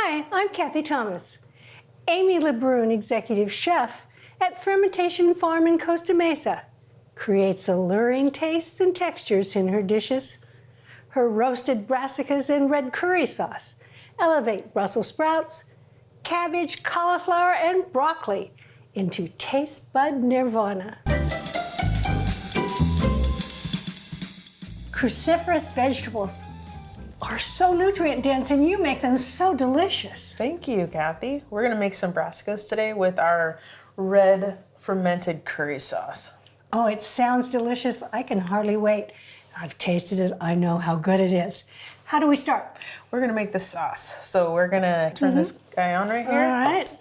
Hi, I'm Cathy Thomas, Amy Lebrun, Executive Chef at Fermentation Farm in Costa Mesa, creates alluring tastes and textures in her dishes. Her roasted brassicas and red curry sauce elevate Brussels sprouts, cabbage, cauliflower, and broccoli into taste bud nirvana. Cruciferous vegetables are so nutrient dense and you make them so delicious. Thank you, Cathy. We're gonna make some brassicas today with our red fermented curry sauce. Oh, it sounds delicious. I can hardly wait. I've tasted it. I know how good it is. How do we start? We're gonna make the sauce. So we're gonna turn this guy on right here. All right.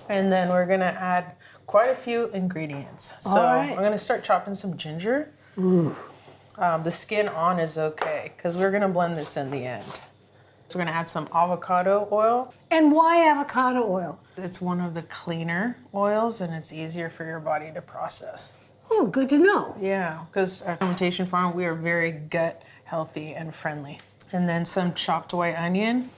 And then we're gonna add quite a few ingredients. So All right. I'm gonna start chopping some ginger. Ooh. The skin on is okay, because we're gonna blend this in the end. So we're gonna add some avocado oil. And why avocado oil? It's one of the cleaner oils and it's easier for your body to process. Oh, good to know. Yeah, because at Fermentation Farm, we are very gut healthy and friendly. And then some chopped white onion,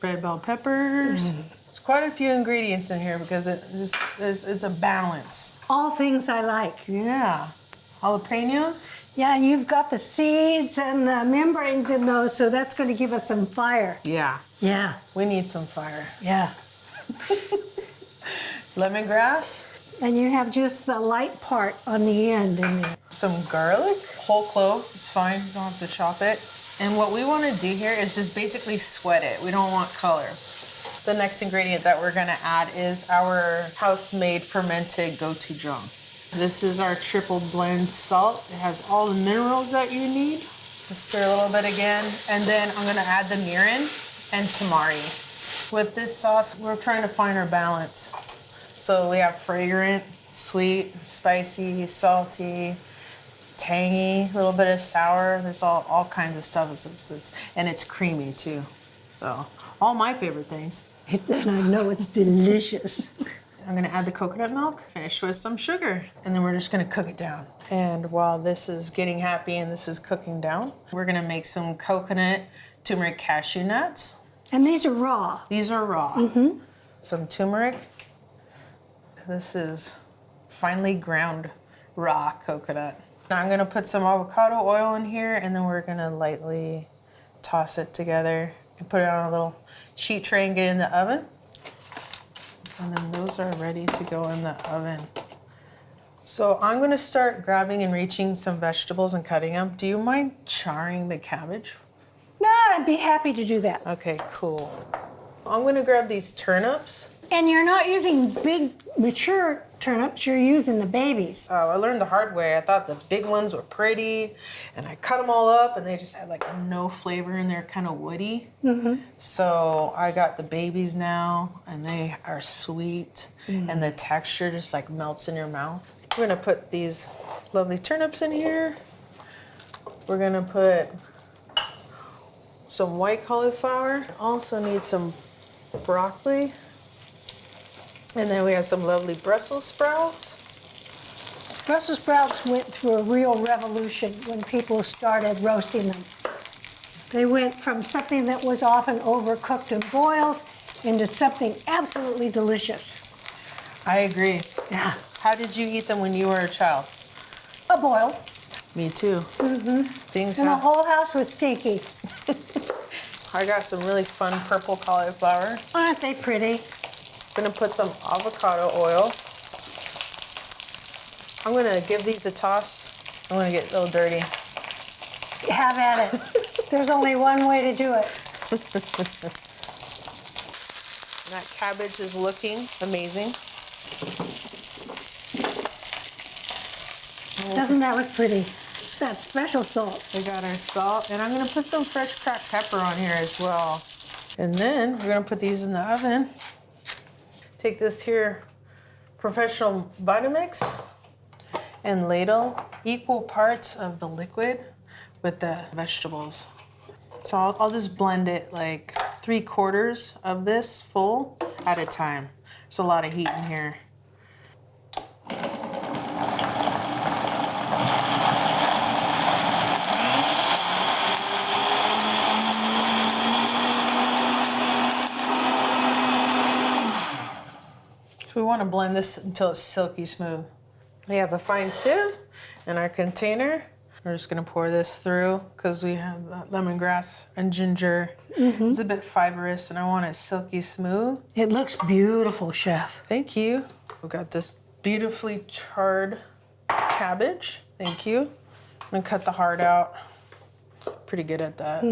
red bell peppers. There's quite a few ingredients in here because it's a balance. All things I like. Yeah, jalapenos. Yeah, you've got the seeds and the membranes in those, so that's going to give us some fire. Yeah, Yeah, we need some fire. yeah. Lemongrass. And you have just the light part on the end in there. Some garlic, whole clove, it's fine, you don't have to chop it. And what we want to do here is just basically sweat it. We don't want color. The next ingredient that we're gonna add is our house-made fermented gochujang. This is our triple blend salt. It has all the minerals that you need. Let's stir a little bit again. And then I'm gonna add the mirin and tamari. With this sauce, we're trying to find our balance. So we have fragrant, sweet, spicy, salty, tangy, a little bit of sour. There's all kinds of stuff. And it's creamy too. So all my favorite things. And I know it's delicious. I'm gonna add the coconut milk, finish with some sugar, and then we're just gonna cook it down. And while this is getting happy and this is cooking down, we're gonna make some coconut turmeric cashew nuts. And these are raw. These are raw. Some turmeric. This is finely ground raw coconut. Now I'm gonna put some avocado oil in here and then we're gonna lightly toss it together and put it on a little sheet tray and get it in the oven. And then those are ready to go in the oven. So I'm gonna start grabbing and reaching some vegetables and cutting them. Do you mind charring the cabbage? No, I'd be happy to do that. Okay, cool. I'm gonna grab these turnips. And you're not using big, mature turnips, you're using the babies. I learned the hard way. I thought the big ones were pretty, and I cut them all up, and they just had like no flavor, and they're kind of woody. So I got the babies now, and they are sweet, and the texture just like melts in your mouth. We're gonna put these lovely turnips in here. We're gonna put some white cauliflower. Also need some broccoli. And then we have some lovely Brussels sprouts. Brussels sprouts went through a real revolution when people started roasting them. They went from something that was often overcooked and boiled into something absolutely delicious. I agree. Yeah. How did you eat them when you were a child? A boiled. Me too. Things And the have, whole house was stinky. I got some really fun purple cauliflower. Aren't they pretty? I'm gonna put some avocado oil. I'm gonna give these a toss. I'm gonna get a little dirty. Have at it. There's only one way to do it. That cabbage is looking amazing. Doesn't that look pretty? That special salt. We got our salt, and I'm gonna put some fresh cracked pepper on here as well. And then we're gonna put these in the oven. Take this here professional Vitamix and ladle equal parts of the liquid with the vegetables. So I'll just blend it like 3/4 of this full at a time. There's a lot of heat in here. So we want to blend this until it's silky smooth. We have a fine sieve in our container. We're just gonna pour this through because we have lemongrass and ginger. It's a bit fibrous and I want it silky smooth. It looks beautiful, Chef. Thank you. We've got this beautifully charred cabbage. Thank you. I'm gonna cut the heart out. Pretty good at that.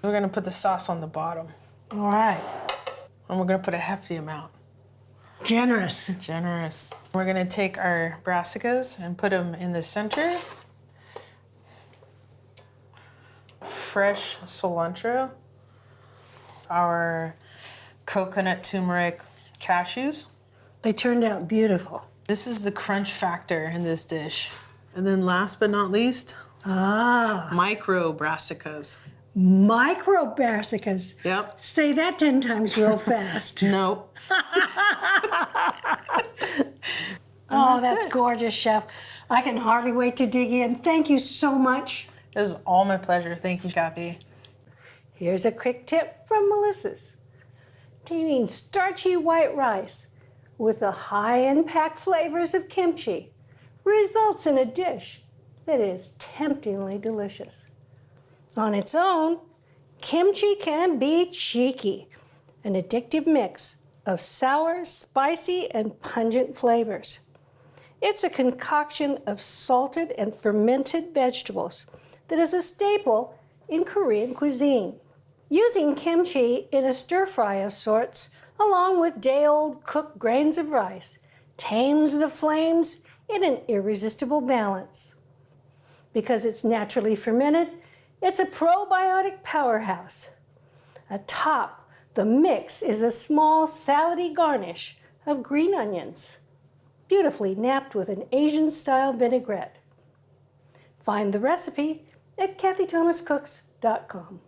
We're gonna put the sauce on the bottom. All right. And we're gonna put a hefty amount. Generous. Generous. We're gonna take our brassicas and put them in the center. Fresh cilantro. Our coconut turmeric cashews. They turned out beautiful. This is the crunch factor in this dish. And then last but not least, micro brassicas. Micro brassicas. Yep. Say that 10 times real fast. Nope. Oh, that's that's it. gorgeous, Chef. I can hardly wait to dig in. Thank you so much. It was all my pleasure. Thank you, Cathy. Here's a quick tip from Melissa's. Steaming starchy white rice with the high-impact flavors of kimchi results in a dish that is temptingly delicious. On its own, kimchi can be cheeky, an addictive mix of sour, spicy, and pungent flavors. It's a concoction of salted and fermented vegetables that is a staple in Korean cuisine. Using kimchi in a stir-fry of sorts, along with day-old cooked grains of rice, tames the flames in an irresistible balance. Because it's naturally fermented, it's a probiotic powerhouse. Atop the mix is a small salady garnish of green onions, beautifully napped with an Asian-style vinaigrette. Find the recipe at cathythomascooks.com.